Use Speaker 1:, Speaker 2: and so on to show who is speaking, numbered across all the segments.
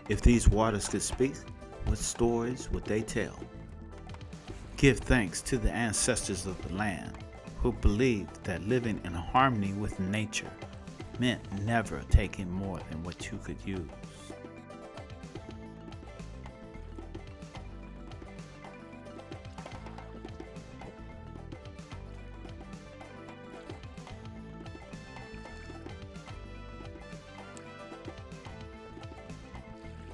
Speaker 1: If these waters could speak, what stories would they tell? Give thanks to the ancestors of the land who believed that living in harmony with nature meant never taking more than what you could use.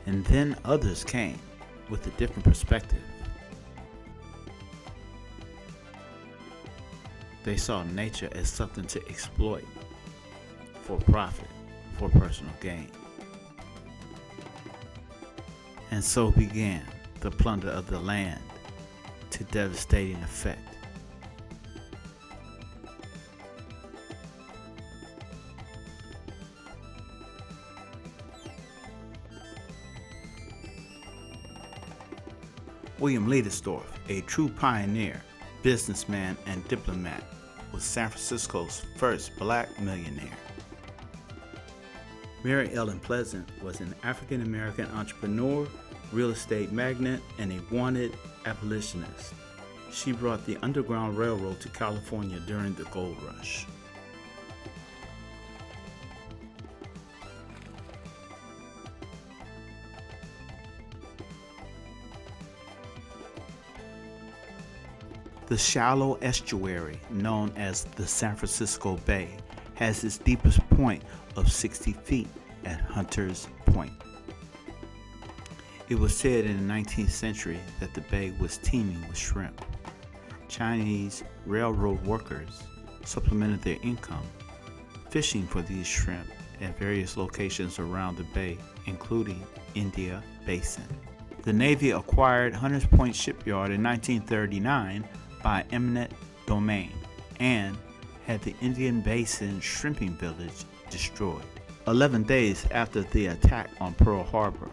Speaker 1: And then others came with a different perspective. They saw nature as something to exploit for profit, for personal gain. And so began the plunder of the land to devastating effect. William Leidesdorff, a true pioneer, businessman, and diplomat, was San Francisco's first black millionaire. Mary Ellen Pleasant was an African-American entrepreneur, real estate magnate, and a wanted abolitionist. She brought the Underground Railroad to California during the Gold Rush. The shallow estuary known as the San Francisco Bay has its deepest point of 60 feet at Hunters Point. It was said in the 19th century that the bay was teeming with shrimp. Chinese railroad workers supplemented their income fishing for these shrimp at various locations around the bay, including India Basin. The Navy acquired Hunters Point Shipyard in 1939 by eminent domain and had the Indian Basin shrimping village destroyed. 11 days after the attack on Pearl Harbor,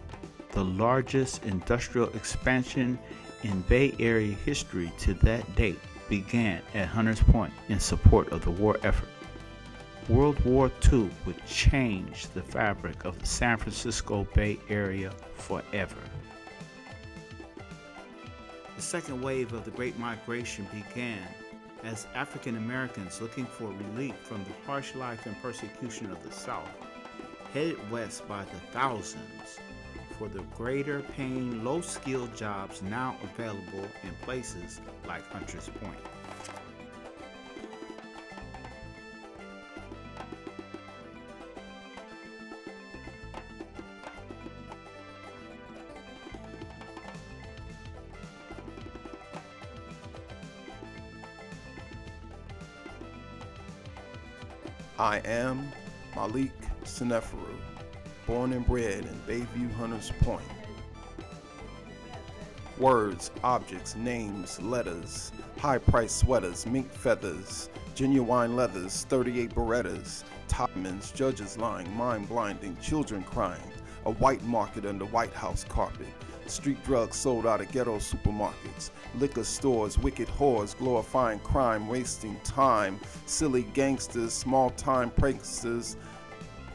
Speaker 1: the largest industrial expansion in Bay Area history to that date began at Hunters Point in support of the war effort. World War II would change the fabric of the San Francisco Bay Area forever. The second wave of the Great Migration began as African Americans looking for relief from the harsh life and persecution of the South headed west by the thousands for the greater paying, low-skilled jobs now available in places like Hunters Point.
Speaker 2: I am Malik Seneferu, born and bred in Bayview-Hunters Point. Words, objects, names, letters, high-priced sweaters, mink feathers, genuine leathers, 38 Berettas, topmans, judges lying, mind-blinding, children crying, a white market under White House carpet, street drugs sold out of ghetto supermarkets, liquor stores, wicked whores glorifying crime, wasting time, silly gangsters, small-time pranksters,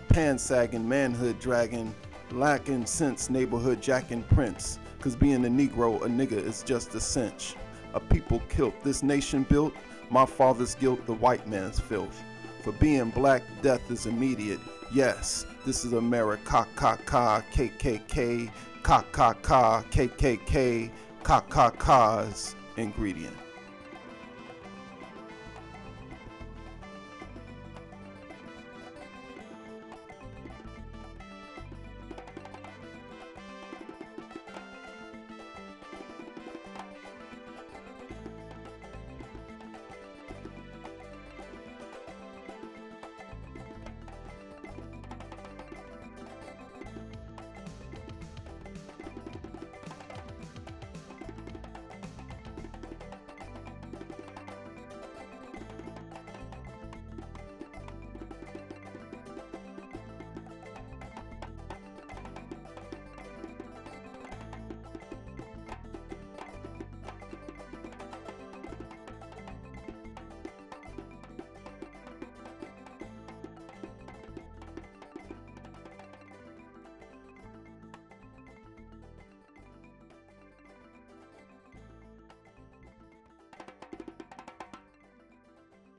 Speaker 2: pan-sagging, manhood dragging, lacking sense, neighborhood jacking prince, cause being a Negro, a nigga is just a cinch. A people killed, this nation built, my father's guilt, the white man's filth. For being black, death is immediate, yes, this is America, KKK, KKK, KKK's ingredient.